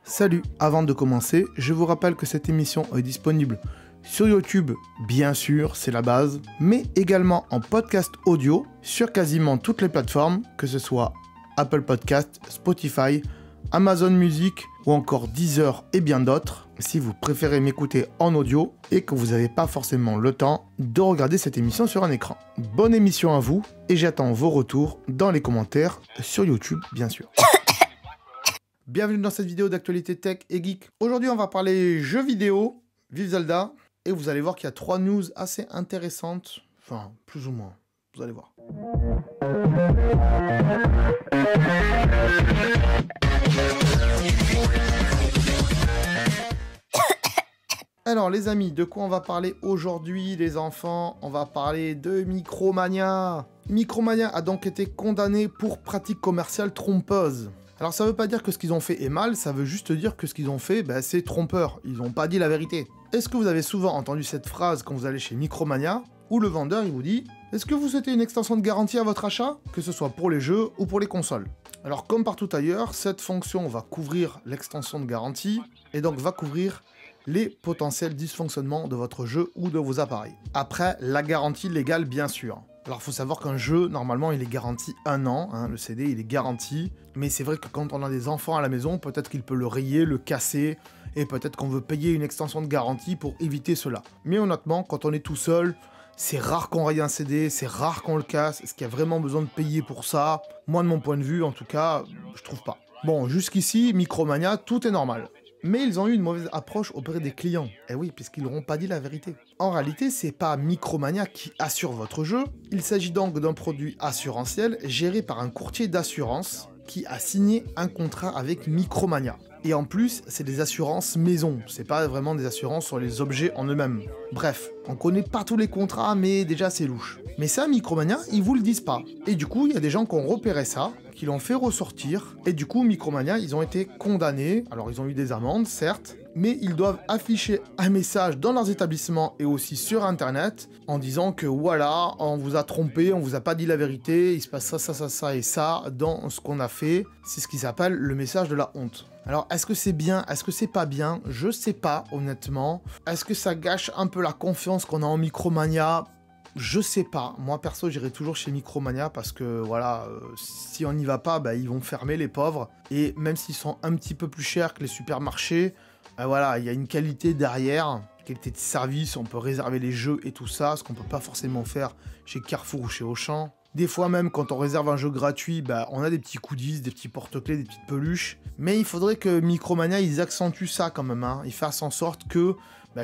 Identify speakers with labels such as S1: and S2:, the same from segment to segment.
S1: Salut, avant de commencer, je vous rappelle que cette émission est disponible sur YouTube, bien sûr, c'est la base, mais également en podcast audio sur quasiment toutes les plateformes, que ce soit Apple Podcast, Spotify, Amazon Music ou encore Deezer et bien d'autres, si vous préférez m'écouter en audio et que vous n'avez pas forcément le temps de regarder cette émission sur un écran. Bonne émission à vous et j'attends vos retours dans les commentaires sur YouTube, bien sûr. Bienvenue dans cette vidéo d'actualité tech et geek. Aujourd'hui, on va parler jeux vidéo, vive Zelda, et vous allez voir qu'il y a 3 news assez intéressantes, enfin, plus ou moins, vous allez voir. Alors les amis, de quoi on va parler aujourd'hui les enfants? On va parler de Micromania. Micromania a donc été condamné pour pratique commerciale trompeuse. Alors ça veut pas dire que ce qu'ils ont fait est mal, ça veut juste dire que ce qu'ils ont fait, c'est trompeur. Ils n'ont pas dit la vérité. Est-ce que vous avez souvent entendu cette phrase quand vous allez chez Micromania, où le vendeur il vous dit « Est-ce que vous souhaitez une extension de garantie à votre achat ?» Que ce soit pour les jeux ou pour les consoles. Alors comme partout ailleurs, cette fonction va couvrir l'extension de garantie, et donc va couvrir les potentiels dysfonctionnements de votre jeu ou de vos appareils. Après, la garantie légale bien sûr. Alors, il faut savoir qu'un jeu, normalement, il est garanti 1 an. Le CD, il est garanti. Mais c'est vrai que quand on a des enfants à la maison, peut-être qu'il peut le rayer, le casser, et peut-être qu'on veut payer une extension de garantie pour éviter cela. Mais honnêtement, quand on est tout seul, c'est rare qu'on raye un CD, c'est rare qu'on le casse. Est-ce qu'il y a vraiment besoin de payer pour ça? Moi, de mon point de vue, en tout cas, je trouve pas. Bon, jusqu'ici, Micromania, tout est normal. Mais ils ont eu une mauvaise approche auprès des clients. Eh oui, puisqu'ils n'auront pas dit la vérité. En réalité, c'est pas Micromania qui assure votre jeu. Il s'agit donc d'un produit assurantiel géré par un courtier d'assurance qui a signé un contrat avec Micromania. Et en plus, c'est des assurances maison, c'est pas vraiment des assurances sur les objets en eux-mêmes. Bref, on connaît pas tous les contrats, mais déjà c'est louche. Mais ça, Micromania, ils vous le disent pas. Et du coup, il y a des gens qui ont repéré ça, qui l'ont fait ressortir, et du coup, Micromania, ils ont été condamnés. Alors, ils ont eu des amendes, certes, mais ils doivent afficher un message dans leurs établissements et aussi sur Internet, en disant que voilà, on vous a trompé, on vous a pas dit la vérité, il se passe ça et ça dans ce qu'on a fait. C'est ce qui s'appelle le message de la honte. Alors, est-ce que c'est bien? Est-ce que c'est pas bien? Je sais pas, honnêtement. Est-ce que ça gâche un peu la confiance qu'on a en Micromania? Je sais pas. Moi, perso, j'irai toujours chez Micromania parce que, voilà, si on n'y va pas, ils vont fermer, les pauvres. Et même s'ils sont un petit peu plus chers que les supermarchés, voilà, il y a une qualité derrière, qualité de service, on peut réserver les jeux et tout ça, ce qu'on peut pas forcément faire chez Carrefour ou chez Auchan. Des fois même, quand on réserve un jeu gratuit, on a des petits goodies, des petits porte-clés, des petites peluches. Mais il faudrait que Micromania, ils accentuent ça quand même. Ils fassent en sorte que,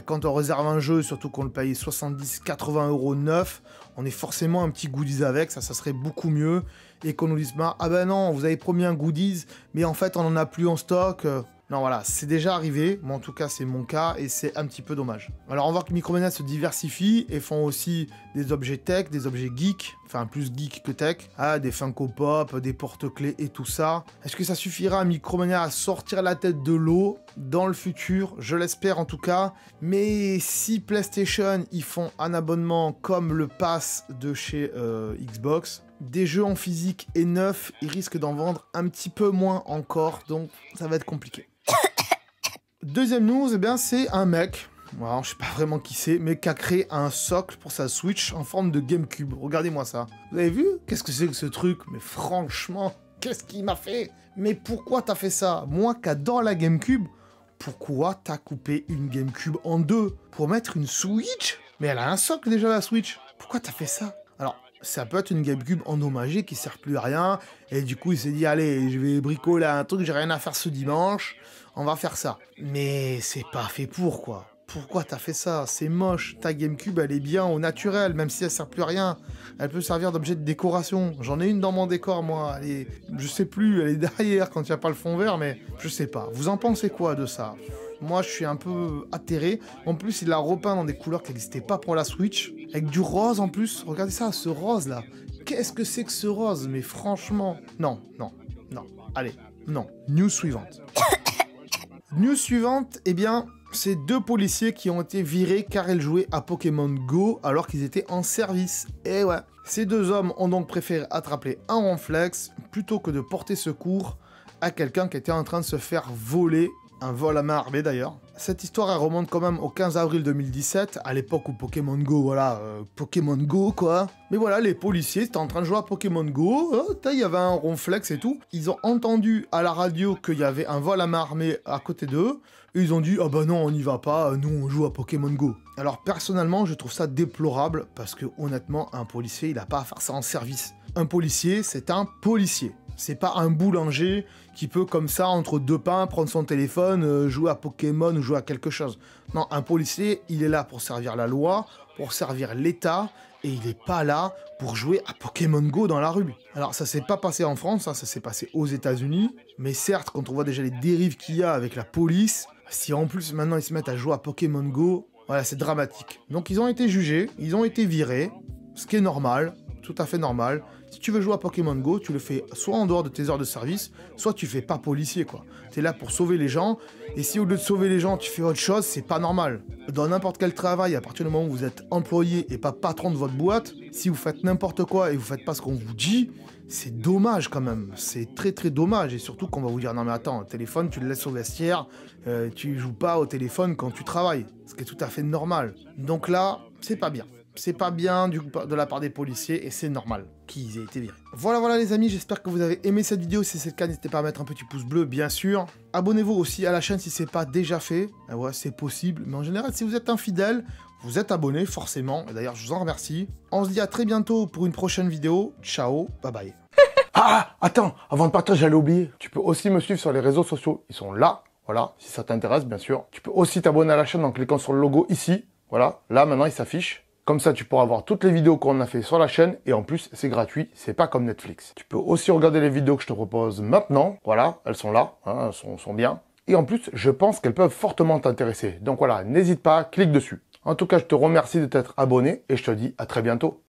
S1: quand on réserve un jeu, surtout qu'on le paye 70-80 € neuf, on ait forcément un petit goodies avec, ça serait beaucoup mieux. Et qu'on nous dise pas, ah non, vous avez promis un goodies, mais en fait on en a plus en stock. Non, voilà, c'est déjà arrivé, moi en tout cas c'est mon cas, et c'est un petit peu dommage. Alors on voit que Micromania se diversifie et font aussi des objets tech, des objets geek, enfin plus geek que tech, des Funko Pop, des porte-clés et tout ça. Est-ce que ça suffira à Micromania à sortir la tête de l'eau dans le futur? Je l'espère en tout cas. Mais si PlayStation, ils font un abonnement comme le pass de chez Xbox, des jeux en physique et neufs, ils risquent d'en vendre un petit peu moins encore, donc ça va être compliqué. Deuxième news, c'est un mec, alors, je sais pas vraiment qui c'est, mais qui a créé un socle pour sa Switch en forme de GameCube. Regardez-moi ça. Vous avez vu? Qu'est-ce que c'est que ce truc? Mais franchement, qu'est-ce qu'il m'a fait? Mais pourquoi t'as fait ça? Moi qui adore la GameCube, pourquoi t'as coupé une GameCube en deux? Pour mettre une Switch? Mais elle a un socle déjà la Switch. Pourquoi t'as fait ça? Alors, ça peut être une GameCube endommagée qui sert plus à rien, et du coup il s'est dit allez, je vais bricoler un truc, j'ai rien à faire ce dimanche, on va faire ça. Mais c'est pas fait pour quoi. Pourquoi t'as fait ça? C'est moche. Ta GameCube elle est bien au naturel, même si elle sert plus à rien. Elle peut servir d'objet de décoration. J'en ai une dans mon décor moi, elle est... je sais plus, elle est derrière quand il n'y a pas le fond vert, mais je sais pas. Vous en pensez quoi de ça? Moi, je suis un peu atterré. En plus, il l'a repeint dans des couleurs qui n'existaient pas pour la Switch. Avec du rose en plus. Regardez ça, ce rose-là. Qu'est-ce que c'est que ce rose? Mais franchement... Non. Allez, non. News suivante. News suivante, c'est 2 policiers qui ont été virés car ils jouaient à Pokémon Go alors qu'ils étaient en service. Et ouais. Ces 2 hommes ont donc préféré attraper un ronflex plutôt que de porter secours à quelqu'un qui était en train de se faire voler un vol à main armée d'ailleurs. Cette histoire, elle remonte quand même au 15 avril 2017, à l'époque où Pokémon Go, voilà, Pokémon Go quoi. Mais voilà, les policiers étaient en train de jouer à Pokémon Go, il y avait un ronflex et tout. Ils ont entendu à la radio qu'il y avait un vol à main armée à côté d'eux, et ils ont dit « Ah bah non, on n'y va pas, nous on joue à Pokémon Go ». Alors personnellement, je trouve ça déplorable, parce que honnêtement, un policier, il n'a pas à faire ça en service. Un policier, c'est un policier. C'est pas un boulanger qui peut comme ça, entre deux pains, prendre son téléphone, jouer à Pokémon ou jouer à quelque chose. Non, un policier, il est là pour servir la loi, pour servir l'État, et il n'est pas là pour jouer à Pokémon Go dans la rue. Alors ça s'est pas passé en France, ça s'est passé aux États-Unis, mais certes, quand on voit déjà les dérives qu'il y a avec la police, si en plus maintenant ils se mettent à jouer à Pokémon Go, voilà, c'est dramatique. Donc ils ont été jugés, ils ont été virés, ce qui est normal, tout à fait normal. Si tu veux jouer à Pokémon Go, tu le fais soit en dehors de tes heures de service, soit tu fais pas policier, quoi. T'es là pour sauver les gens, et si au lieu de sauver les gens, tu fais autre chose, c'est pas normal. Dans n'importe quel travail, à partir du moment où vous êtes employé et pas patron de votre boîte, si vous faites n'importe quoi et vous faites pas ce qu'on vous dit, c'est dommage quand même. C'est très très dommage, et surtout qu'on va vous dire, non mais attends, le téléphone, tu le laisses au vestiaire, tu joues pas au téléphone quand tu travailles, ce qui est tout à fait normal. Donc là, c'est pas bien. C'est pas bien de la part des policiers, et c'est normal qu'ils aient été virés. Voilà les amis, j'espère que vous avez aimé cette vidéo. Si c'est le cas, n'hésitez pas à mettre un petit pouce bleu, bien sûr. Abonnez-vous aussi à la chaîne si c'est pas déjà fait. Ouais, c'est possible, mais en général, si vous êtes infidèle, vous êtes abonné, forcément. Et d'ailleurs, je vous en remercie. On se dit à très bientôt pour une prochaine vidéo. Ciao, bye bye.
S2: Ah, attends, avant de partir, j'allais oublier. Tu peux aussi me suivre sur les réseaux sociaux. Ils sont là, voilà, si ça t'intéresse, bien sûr. Tu peux aussi t'abonner à la chaîne en cliquant sur le logo ici. Voilà, là, maintenant, il s'affiche. Comme ça, tu pourras voir toutes les vidéos qu'on a fait sur la chaîne, et en plus, c'est gratuit, c'est pas comme Netflix. Tu peux aussi regarder les vidéos que je te propose maintenant, voilà, elles sont là, hein, elles sont bien. Et en plus, je pense qu'elles peuvent fortement t'intéresser. Donc voilà, n'hésite pas, clique dessus. En tout cas, je te remercie de t'être abonné, et je te dis à très bientôt.